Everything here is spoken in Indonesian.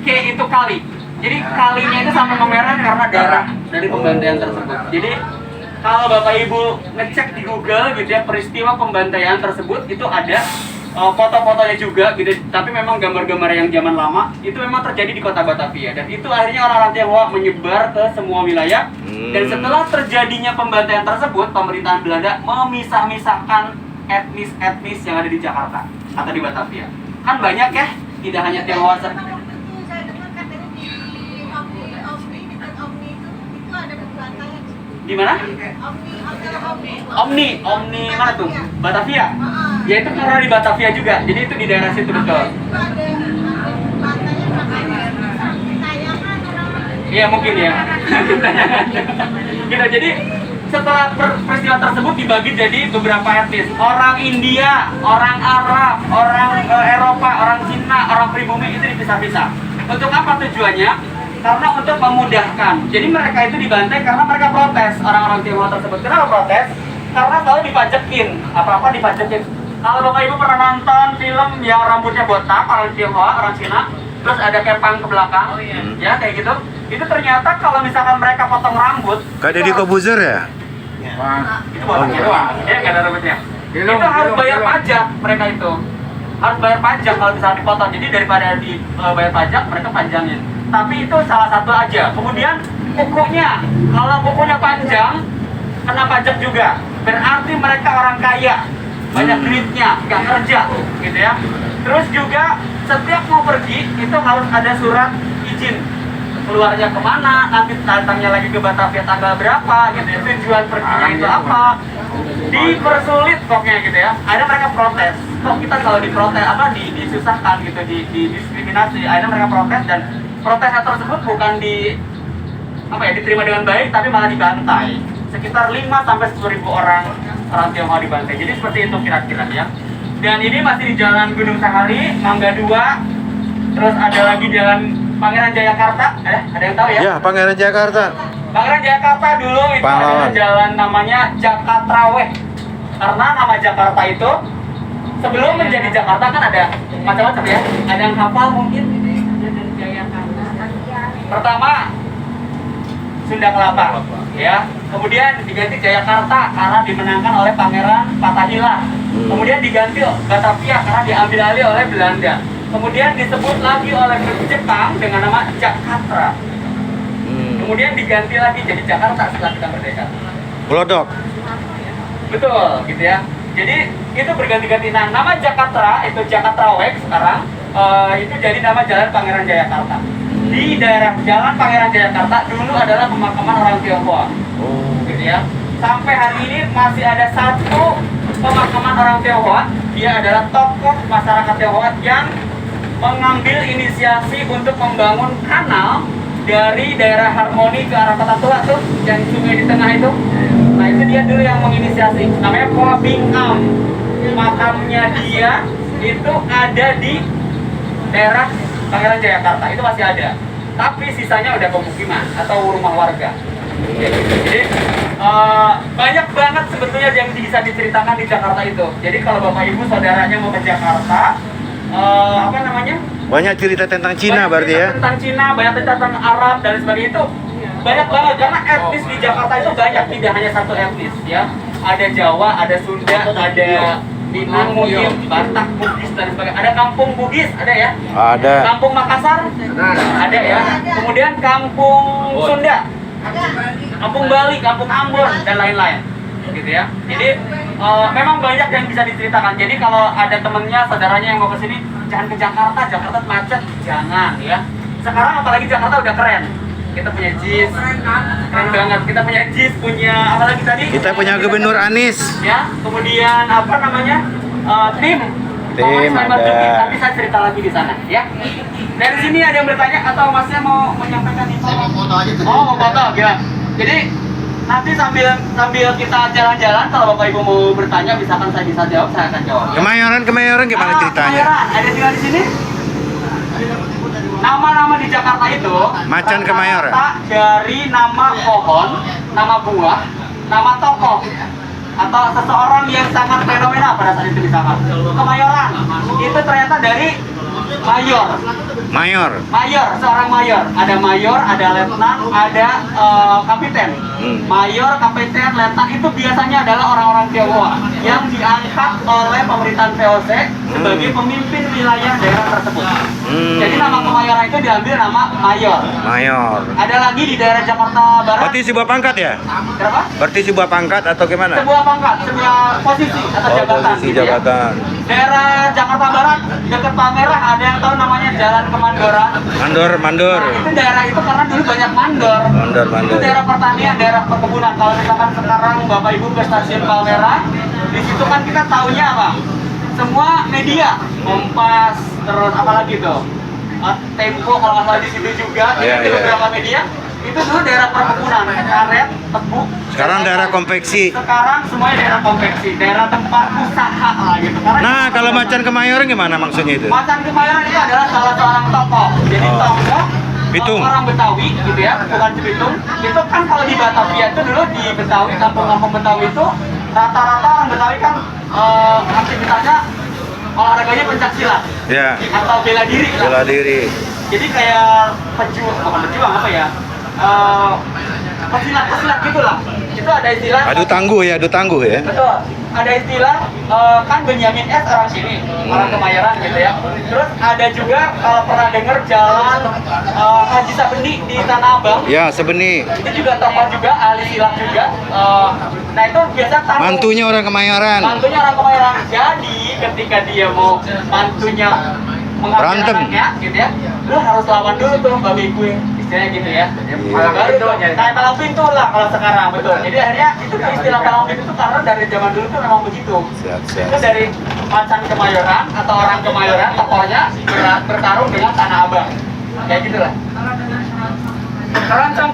K itu kali. Jadi kalinya itu sama merah karena darah dari pembantaian tersebut. Jadi kalau Bapak Ibu ngecek di Google gitu ya, peristiwa pembantaian tersebut itu ada foto-fotonya juga gitu. Tapi memang gambar-gambar yang zaman lama itu memang terjadi di kota Batavia, dan itu akhirnya orang-orang Tionghoa menyebar ke semua wilayah. Dan setelah terjadinya pembantaian tersebut, pemerintahan Belanda memisah-misahkan etnis-etnis yang ada di Jakarta atau di Batavia. Kan banyak ya, tidak hanya Tionghoa. Di mana? Omni mana tuh? Batavia. Ya itu karena di Batavia juga. Jadi itu di daerah situ betul. Iya mungkin ya. Gitu. Jadi setelah peristiwa tersebut dibagi jadi beberapa etnis. Orang India, orang Arab, orang Eropa, orang Cina, orang pribumi itu dipisah-pisah. Untuk apa tujuannya? Karena untuk memudahkan. Jadi mereka itu dibantai karena mereka protes, orang-orang Tionghoa tersebut. Kenapa protes? Karena selalu dipajekin, apa-apa dipajekin. Kalau Bapak Ibu pernah nonton film yang rambutnya botak, orang Tionghoa, orang Cina, terus ada kepang ke belakang, ya kayak gitu. Itu ternyata kalau misalkan mereka potong rambut, kayak Deddy Kobuzer ya? Itu botaknya doang, ya nggak ada rambutnya. Itu harus bayar pajak mereka itu. Harus bayar pajak kalau misalkan dipotong. Jadi daripada dibayar pajak, mereka panjangin. Tapi itu salah satu aja. Kemudian kukunya, kalau kukunya panjang, kena pajak juga. Berarti mereka orang kaya, banyak duitnya, nggak kerja, gitu ya. Terus juga setiap mau pergi itu harus ada surat izin keluarnya kemana, nanti datangnya lagi ke Batavia tanggal berapa, gitu ya. Tujuan perginya itu apa? Dipersulit pokoknya gitu ya. Akhirnya mereka protes. Kok kita selalu diprotes, disusahkan gitu, didiskriminasi. Akhirnya mereka protes, dan protesnya tersebut bukan diterima dengan baik, tapi malah dibantai. Sekitar 5-10 ribu orang Tionghoa dibantai. Jadi seperti itu kira-kira ya. Dan ini masih di Jalan Gunung Sahari, Mangga 2. Terus ada lagi Jalan Pangeran Jayakarta. Ada yang tahu ya? Ya, Pangeran Jakarta. Pangeran Jayakarta dulu itu ada jalan namanya Jakatraweh. Karena nama Jakarta itu sebelum menjadi Jakarta kan ada macam-macam ya. Ada yang hafal mungkin. Pertama Sunda Kelapa, ya. Kemudian diganti Jayakarta karena dimenangkan oleh Pangeran Fatahillah. Kemudian diganti Batavia karena diambil alih oleh Belanda. Kemudian disebut lagi oleh Jepang dengan nama Jakarta. Kemudian diganti lagi jadi Jakarta setelah kita merdeka. Glodok. Betul, gitu ya. Jadi itu berganti-ganti. Nah, nama Jakarta itu Jakatraweh sekarang itu jadi nama Jalan Pangeran Jayakarta. Di daerah Jalan Pangeran Jayakarta dulu adalah pemakaman orang Tionghoa, gitu ya. Sampai hari ini masih ada satu pemakaman orang Tionghoa. Dia adalah tokoh masyarakat Tionghoa yang mengambil inisiasi untuk membangun kanal dari daerah Harmoni ke arah Kota Tua tuh, yang sungai di tengah itu. Nah itu dia dulu yang menginisiasi. Namanya Poa Bing Am. Makamnya dia itu ada di daerah Pangeran Jayakarta, itu masih ada. Tapi sisanya udah pemukiman atau rumah warga. Jadi banyak banget sebetulnya yang bisa diceritakan di Jakarta itu. Jadi kalau Bapak Ibu saudaranya mau ke Jakarta, banyak cerita tentang Cina berarti ya? Tentang Cina, banyak cerita tentang Arab dan sebagainya itu. Banyak banget karena etnis di Jakarta itu banyak, tidak hanya satu etnis ya. Ada Jawa, ada Sunda, ada Minang, mungkin Batak, Bugis dan sebagainya. Ada kampung Bugis, ada ya? Ada. Kampung Makassar, ada ya. Kemudian kampung Sunda, kampung Bali, kampung Ambon dan lain-lain, gitu ya. Jadi memang banyak yang bisa diceritakan. Jadi kalau ada temennya, saudaranya yang mau ke sini, jangan ke Jakarta, Jakarta macet, jangan ya. Sekarang apalagi Jakarta udah keren. Kita punya JIS, keren banget. Kita punya JIS, punya apa lagi tadi? Kita punya Gubernur Anies. Ya, kemudian tim ada. Nanti saya cerita lagi di sana ya. Dari sini ada yang bertanya atau masnya mau menyampaikan info? Saya mau foto aja. Oh, mau foto ya. Jadi nanti sambil kita jalan-jalan, kalau Bapak Ibu mau bertanya, misalkan saya bisa jawab, saya akan jawab. Kemayoran gimana ceritanya? Kemayoran, ada juga di sini. Nama-nama di Jakarta itu Macan Kemayoran. Dari nama pohon, nama buah, nama tokoh atau seseorang yang sangat fenomenal pada saat itu misalkan. Kemayoran itu ternyata dari mayor. Mayor, seorang mayor. Ada mayor, ada letnan, ada kapiten. Mayor, kapiten, letnan itu biasanya adalah orang-orang Tionghoa yang diangkat oleh pemerintahan VOC sebagai pemimpin wilayah daerah tersebut. Jadi nama kemayoran itu diambil nama mayor. Ada lagi di daerah Jakarta Barat. Berarti sebuah pangkat ya? Kenapa? Berarti sebuah pangkat atau gimana? Sebuah pangkat, sebuah posisi atau jabatan. Posisi gitu ya. jabatan. Daerah Jakarta Barat dekat Palmerah ada yang tahu namanya Jalan Kemandoran. Mandor. Nah, itu daerah itu karena dulu banyak mandor. Mandor. Itu daerah pertanian, daerah perkebunan. Kalau misalkan sekarang Bapak Ibu ke stasiun Palmerah, di situ kan kita taunya apa? Semua media, Kompas, terus apalagi tuh? Tempo kalau nggak salah di situ juga. Itu beberapa media. Itu dulu daerah perkebunan, karet, tebu. Sekarang daerah konveksi. Sekarang semuanya daerah konveksi, daerah tempat usaha lah gitu. Karena Nah, kalau Macan Kemayoran gimana maksudnya itu? Macan Kemayoran itu adalah salah seorang tokoh. Jadi tokoh Bitung. orang Betawi gitu ya, bukan Cibitung. Itu kan kalau di Batavia itu dulu di Betawi, kampung-kampung Betawi itu rata-rata orang Betawi kan aktivitasnya olahraganya pencak silat. Ya. Atau bela diri lah. Bela diri. Jadi kayak bukan pejuang apa ya? Pesilat gitulah. Itu ada istilah. Adu tangguh ya. Betul. Ada istilah kan Benyamin S orang sini, orang Kemayoran gitu ya. Terus ada juga kalau pernah dengar jalan Haji Sabendi di Tanah Abang. Ya, Sebeni. Itu juga tokoh juga, ahli silat juga. Nah itu biasa tamu. Mantunya orang Kemayoran. Mantunya orang Kemayoran. Jadi ketika dia mau mantunya mengambil Berantem. anaknya, gitu ya, lu harus lawan dulu tuh babi gue, istilahnya gitu ya. Baru tuh kayak palang pintu lah kalau sekarang, betul. Jadi akhirnya itu istilah palang pintu itu karena dari zaman dulu tuh memang begitu. Itu dari Macan Kemayoran atau orang Kemayoran, tokohnya bertarung dengan Tanah Abang, kayak gitulah. Keroncong